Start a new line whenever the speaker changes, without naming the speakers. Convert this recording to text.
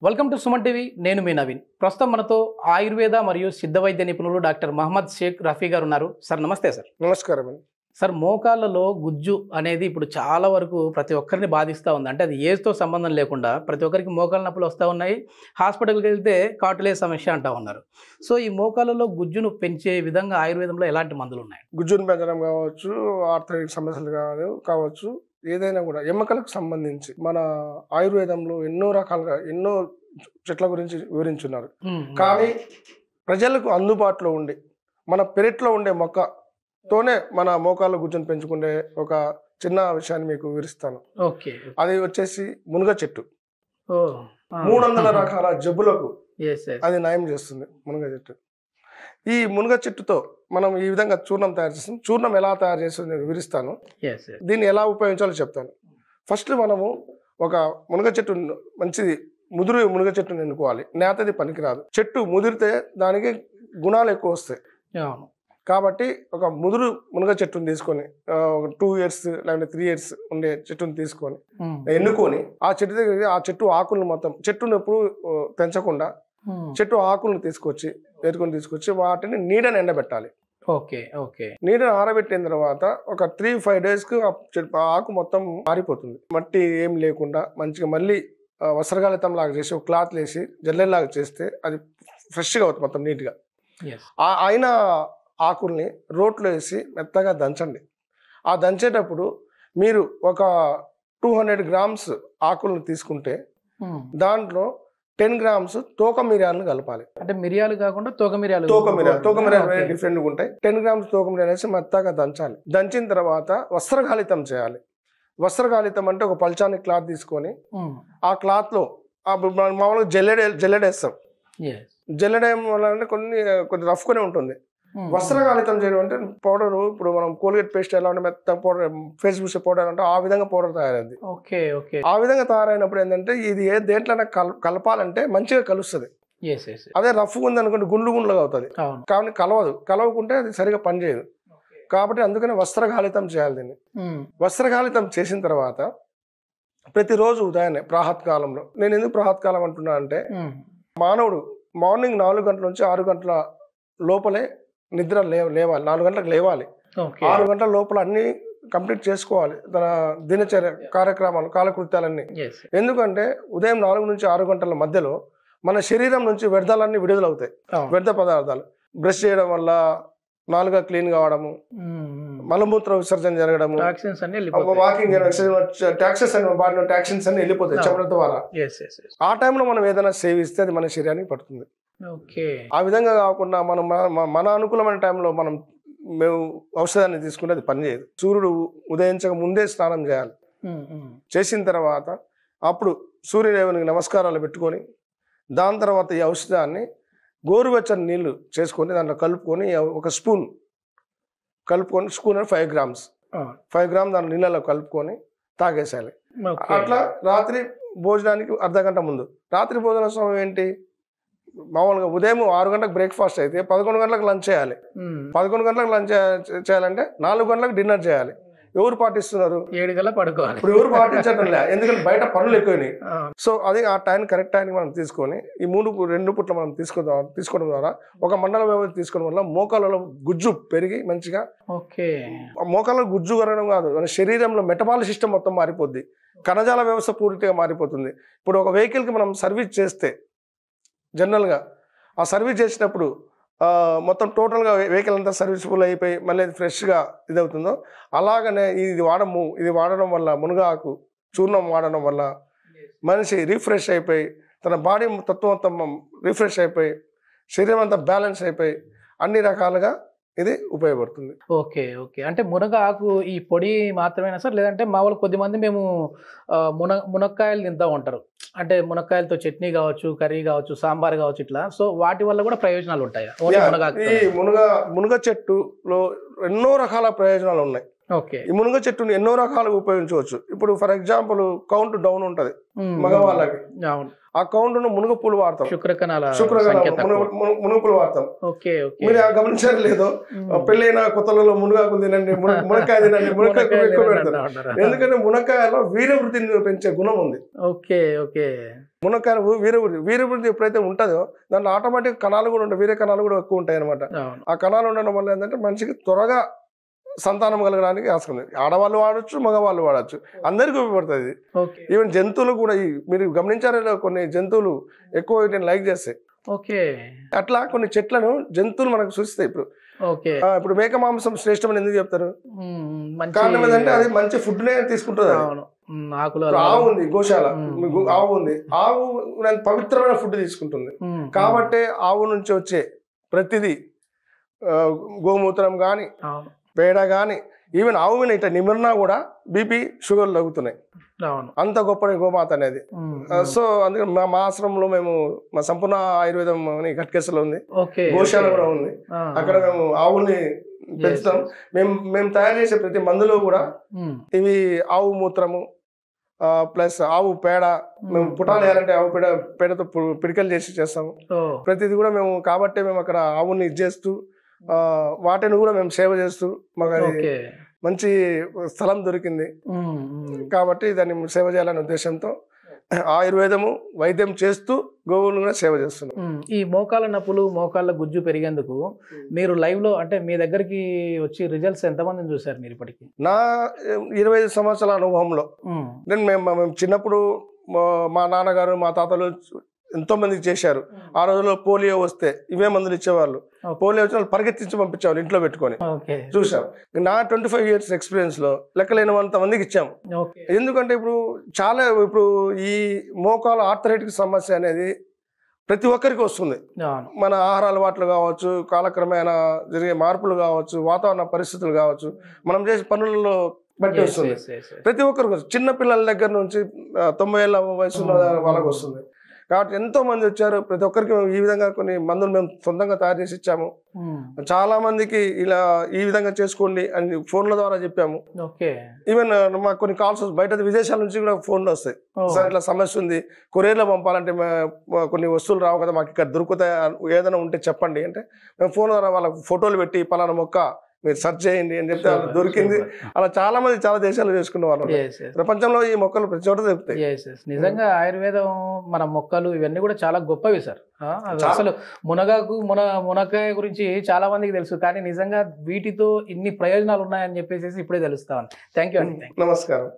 Welcome to Suman TV. నేను మీ నవీన్. ప్రస్తుతం మనతో ఆయుర్వేద మరియు సిద్ధ వైద్య నిపుణులు డాక్టర్ మహమ్మద్ షేక్ రఫీ గారు ఉన్నారు. సార్ నమస్తే. సార్
నమస్కారం అండి.
సార్, మోకాళ్ళలో గుజ్జు అనేది ఇప్పుడు చాలా వరకు ప్రతి ఒక్కరిని బాధిస్తూ ఉంది. అంటే అది ఏజ్తో సంబంధం లేకుండా ప్రతి ఒక్కరికి మోకాళ్ళ నొప్పులు వస్తూ ఉన్నాయి. హాస్పిటల్కి వెళ్తే కాటులే సమస్య అంటూ ఉన్నారు. సో ఈ మోకాళ్ళలో గుజ్జును పెంచే విధంగా ఆయుర్వేదంలో ఎలాంటి మందులు ఉన్నాయి?
గుజ్జును పెంచడం కావచ్చు, ఆర్థరైటిక్ సమస్యలు కావచ్చు, ఏదైనా కూడా ఎముకలకు సంబంధించి మన ఆయుర్వేదంలో ఎన్నో రకాలుగా ఎన్నో చెట్ల గురించి వివరించున్నారు. కానీ ప్రజలకు అందుబాటులో ఉండి మన పెరట్లో ఉండే మొక్కతోనే మన మోకాళ్ళ గుజ్జును పెంచుకునే ఒక చిన్న విషయాన్ని మీకు వివరిస్తాను.
ఓకే.
అది వచ్చేసి మునగ చెట్టు. 300 రకాల జబ్బులకు అది నయం చేస్తుంది మునగ చెట్టు. ఈ మునగ చెట్టుతో మనం ఈ విధంగా చూర్ణం తయారు చేస్తాం. చూర్ణం ఎలా తయారు చేస్తుందో నేను వివరిస్తాను. దీన్ని ఎలా ఉపయోగించాలో చెప్తాను. ఫస్ట్ మనము ఒక మునగ చెట్టు మంచిది ముదురు మునగ చెట్టును ఎన్నుకోవాలి. నేతది పనికిరాదు. చెట్టు ముదిరితే దానికి గుణాలు ఎక్కువ వస్తాయి. కాబట్టి ఒక ముదురు మునగ చెట్టును తీసుకొని ఒక 2 years లేకపోతే 3 years ఉండే చెట్టును తీసుకొని ఎన్నుకొని ఆ చెట్టు దగ్గర ఆ చెట్టు ఆకులను మొత్తం చెట్టును ఎప్పుడు పెంచకుండా చెట్టు ఆకులను తీసుకొచ్చి వాటిని నీడని ఎండబెట్టాలి.
Okay okay.
నీడని ఆరబెట్టిన తర్వాత ఒక 3-5 daysకి ఆకు మొత్తం మారిపోతుంది. మట్టి ఏం లేకుండా మంచిగా మళ్ళీ వస్త్రగాళితం లాగా చేసి ఒక క్లాత్ వేసి జల్లెల్లాగా చేస్తే అది ఫ్రెష్గా అవుతుంది మొత్తం నీట్గా. అయిన ఆకుల్ని రోట్లో వేసి మెత్తగా దంచండి. ఆ దంచేటప్పుడు మీరు ఒక 200 grams ఆకులను తీసుకుంటే దాంట్లో 10 grams తోక మిరియాలను కలపాలి.
అంటే మిరియాలు కాకుండా తోక మిరియాలు
డిఫరెంట్గా ఉంటాయి. 10 grams తోక మిరియాలు వేసి మెత్తగా దంచాలి. దంచిన తర్వాత వస్త్రగాళితం చేయాలి. వస్త్రగాళితం అంటే ఒక పల్చాని క్లాత్ తీసుకొని ఆ క్లాత్లో మామూలుగా జల్లెడేస్తాం. జల్లెడేయడం వల్ల అంటే కొన్ని రఫ్గానే ఉంటుంది. వస్త్రగాళితం చేయడం అంటే పౌడర్, ఇప్పుడు మనం కోల్గేట్ పేస్ట్ ఎలా ఉంటే మెత్త పౌడర్, ఫేస్ పూసే పౌడర్ అంటే ఆ విధంగా పౌడర్ తయారైంది. ఆ విధంగా తయారైనప్పుడు ఏంటంటే ఇది దేంట్లోనే కలపాలంటే మంచిగా కలుస్తుంది. అదే రఫ్గా ఉంది అనుకుంటే గుండ్లుగా అవుతుంది. కానీ కలవకుంటే అది సరిగా పనిచేయదు. కాబట్టి అందుకని వస్త్రగాళితం చేయాలి. దీన్ని వస్త్రగాళితం చేసిన తర్వాత ప్రతిరోజు ఉదయాన్నే ప్రాతకాలంలో, నేను ఎందుకు ప్రాతకాలం అంటున్నా అంటే మానవుడు మార్నింగ్ 4 గంటల నుంచి 6 గంటల లోపలే నిద్ర లేవాలి. 4 గంటలకు లేవాలి. 6 గంటల లోపల అన్ని కంప్లీట్ చేసుకోవాలి తన దినచర్య కార్యక్రమాలు కాలకృత్యాలన్నీ. ఎందుకంటే ఉదయం 4 నుంచి 6 గంటల మధ్యలో మన శరీరం నుంచి వ్యర్థాలన్నీ విడుదలవుతాయి. వ్యర్థ పదార్థాలు బ్రష్ చేయడం వల్ల నాలుగా క్లీన్ కావడము, మలమూత్ర విసర్జన జరగడము, వాకింగ్ టాక్సెస్ అని బాడీలో టాక్సిన్స్ అన్ని వెళ్ళిపోతాయి చెమట ద్వారా. ఆ టైంలో మనం ఏదైనా సేవిస్తే అది మన శరీరానికి పడుతుంది. ఆ విధంగా కాకుండా మనం మన అనుకూలమైన టైంలో మేము ఔషధాన్ని తీసుకుంటే అది పనిచేయదు. సూర్యుడు ఉదయించక ముందే స్నానం చేయాలి. చేసిన తర్వాత అప్పుడు సూర్యదేవునికి నమస్కారాలు పెట్టుకొని దాని తర్వాత ఈ ఔషధాన్ని గోరువెచ్చని నీళ్లు చేసుకొని దాంట్లో కలుపుకొని ఒక స్పూన్ 5 grams దాని నీళ్ళలో కలుపుకొని తాగేసేయాలి. అట్లా రాత్రి భోజనానికి అర్ధగంట ముందు. రాత్రి భోజన సమయం ఏంటి? మామూలుగా ఉదయం 6 గంటలకు బ్రేక్ఫాస్ట్ అయితే 11 గంటలకు లంచ్ చేయాలి. 11 గంటలకు లంచ్ చేయాలంటే 4 గంటలకు డిన్నర్ చేయాలి. ఎవరు పాటిస్తున్నారు?
7 గంటల పడుకోవాలి.
ఇప్పుడు ఎవరు పాటించడం లే, ఎందుకంటే బయట పనులు ఎక్కువైనాయి. సో అది ఆ కరెక్ట్ టైంకి మనం తీసుకొని ఈ 2 పూట్ల మనం తీసుకోవడం ద్వారా ఒక మండల వ్యవధి తీసుకోవడం వల్ల మోకాళ్ళలో గుజ్జు పెరిగి మంచిగా మోకాళ్ళలో గుజ్జు కరగడం కాదు, మన శరీరంలో మెటబాలిక్ సిస్టమ్ మొత్తం మారిపోద్ది. కణజాల వ్యవస్థ పూర్తిగా మారిపోతుంది. ఇప్పుడు ఒక వెహికల్కి మనం సర్వీస్ చేస్తే జనరల్గా ఆ సర్వీస్ చేసినప్పుడు మొత్తం టోటల్గా వెహికల్ అంతా సర్వీస్ఫుల్ అయిపోయి మళ్ళీ ఫ్రెష్గా ఇదవుతుందో అలాగనే ఇది వాడడం వల్ల మునగాకు చూర్ణం వాడడం వల్ల మనిషి రిఫ్రెష్ అయిపోయి తన బాడీ తత్వం మొత్తం రిఫ్రెష్ అయిపోయి శరీరం అంతా బ్యాలెన్స్ అయిపోయి అన్ని రకాలుగా ఇది ఉపయోగపడుతుంది.
Okay okay. అంటే మునగ ఆకు ఈ పొడి మాత్రమేనా సార్, లేదంటే మామూలు కొద్దిమంది మేము మునక్కాయలు తింటూ ఉంటారు, అంటే మునక్కాయలతో చట్నీ కావచ్చు, కర్రీ కావచ్చు, సాంబార్ కావచ్చు, ఇట్లా. సో వాటి వల్ల కూడా ప్రయోజనాలు ఉంటాయా?
ఈ మునగ చెట్టులో ఎన్నో రకాల ప్రయోజనాలు ఉన్నాయి. ఈ మునగ చెట్టుని ఎన్నో రకాలుగా ఉపయోగించవచ్చు. ఇప్పుడు ఫర్ ఎగ్జాంపుల్ కౌంట్ డౌన్ ఉంటది మగవాళ్ళకి, ఆ కౌంట్ మునగ పూలు వాడతాం, మునగ పూలు వాడతాం. మీరు గమనించారు లేదో, పెళ్ళైన కొత్తలలో మునగాకు తినండి, మునక్కాయ తినండి, మునక్కాయ ఎక్కువ పెడతారు. ఎందుకంటే మునక్కాయలో వీరవృద్ధిని పెంచే గుణం ఉంది. మునక్కాయ వీరవృద్ధి ఎప్పుడైతే ఉంటుందో దాంట్లో ఆటోమేటిక్ కణాలు కూడా ఉంటాయి, వేరే కణాలు కూడా ఎక్కువ ఉంటాయి అనమాట. ఆ కణాలు ఉండడం వల్ల ఏంటంటే మనిషికి త్వరగా సంతానం కలగడానికి ఆస్కారం ఉంది. ఆడవాళ్ళు వాడచ్చు, మగవాళ్ళు వాడచ్చు, అందరికీ ఉపయోగపడుతుంది. ఈవెన్ జంతువులు కూడా మీరు గమనించారో కొన్ని జంతువులు ఎక్కువ వీటిని లైక్ చేస్తాయి. అట్లా కొన్ని చెట్లను జంతువులు మనకు సూచిస్తాయి. ఇప్పుడు మేక మాంసం శ్రేష్టమని ఎందుకు చెప్తారు? కారణం ఏంటంటే అది మంచి ఫుడ్ నే తీసుకుంటుంది. ఆవు ఉంది, గోశాల ఆవు ఉంది, ఆవు పవిత్రమైన ఫుడ్ తీసుకుంటుంది. కాబట్టి ఆవు నుంచి వచ్చే ప్రతిదీ గోమూత్రం కానీ పేడ కానీ ఈవెన్ ఆవు మీద ఇట్లా నిమిరినా కూడా బీపీ షుగర్ తగ్గుతున్నాయి. అంత గొప్ప గోమాత అనేది. సో అందుకని మా ఆశ్రమంలో మేము మా సంపూర్ణ ఆయుర్వేదం అని ఘట్కేశ్వర్లో ఉంది, గోశాల కూడా ఉంది. అక్కడ మేము ఆవుల్ని పెంచుతాం. మేము తయారు చేసే ప్రతి మందులో కూడా ఇవి ఆవు మూత్రము ప్లస్ ఆవు పేడ, మేము పుటాలు వేయాలంటే ఆవు పేడతో పిడికలు చేస్తాము. ప్రతిది కూడా మేము కాబట్టి మేము అక్కడ ఆవుని చేస్తూ వాటిని కూడా మేము సేవ చేస్తూ మాకు అది మంచి స్థలం దొరికింది కాబట్టి దాన్ని సేవ చేయాలనే ఉద్దేశంతో ఆయుర్వేదము వైద్యం చేస్తూ గోవులను కూడా సేవ చేస్తున్నాం.
ఈ మోకాళ్ళ నొప్పులు, మోకాళ్ళ గుజ్జు పెరిగేందుకు మీరు లైవ్ లో అంటే మీ దగ్గరికి వచ్చి రిజల్ట్స్ ఎంతమందిని చూసారు మీరు ఇప్పటికి?
నా 25 సంవత్సరాల అనుభవంలో మేము చిన్నప్పుడు మా నాన్నగారు మా తాతలు ఎంతో మందికి చేశారు. ఆ రోజుల్లో పోలియో వస్తే ఇవే మందులు ఇచ్చేవాళ్ళు. పోలియో వచ్చిన వాళ్ళు పరిగెత్తించి పంపించేవాళ్ళు ఇంట్లో పెట్టుకొని. చూసాం. నా 25 years ఎక్స్పీరియన్స్ లో లెక్కలేనంత మందికి ఇచ్చాము. ఎందుకంటే ఇప్పుడు ఈ మోకాలు ఆర్థరైటిక్ సమస్య అనేది ప్రతి ఒక్కరికి వస్తుంది. మన ఆహార అలవాట్లు కావచ్చు, కాలక్రమేణా జరిగే మార్పులు కావచ్చు, వాతావరణ పరిస్థితులు కావచ్చు, మనం చేసే పనులలో బట్టి వస్తుంది. ప్రతి ఒక్కరికి చిన్న పిల్లల దగ్గర నుంచి 90 ఏళ్ళ వయసు వాళ్ళకి వస్తుంది. కాబట్టి ఎంతో మంది వచ్చారు. ప్రతి ఒక్కరికి ఈ విధంగా కొన్ని మందులు మేము సొంతంగా తయారు చేసి ఇచ్చాము. చాలా మందికి ఇలా ఈ విధంగా చేసుకోండి అని ఫోన్ల ద్వారా చెప్పాము. ఈవెన్ మాకు కొన్ని కాల్స్ బయట విదేశాల నుంచి కూడా ఫోన్లు వస్తాయి. సార్ ఇట్లా సమస్య ఉంది, కొరియర్లో పంపాలంటే కొన్ని వస్తువులు రావు కదా, మాకు ఇక్కడ దొరుకుతాయి, ఏదైనా ఉంటే చెప్పండి అంటే మేము ఫోన్ ద్వారా వాళ్ళకి ఫోటోలు పెట్టి పలానా మొక్క మీరు సెర్చ్ చేయండి అని చెప్తే అలా దొరికింది. అలా చాలా మంది చాలా దేశాలు చేసుకునే వాళ్ళు. ప్రపంచంలో ఈ మొక్కలు ప్రతి చోట దొరుకుతాయి.
నిజంగా ఆయుర్వేదం మన మొక్కలు ఇవన్నీ కూడా చాలా గొప్పవి సార్. అసలు మునక్కాయ గురించి చాలా మందికి తెలుసు, కానీ నిజంగా వీటితో ఇన్ని ప్రయోజనాలు ఉన్నాయని చెప్పేసి ఇప్పుడే తెలుస్తా ఉంది. థ్యాంక్ యూ అండి.
నమస్కారం.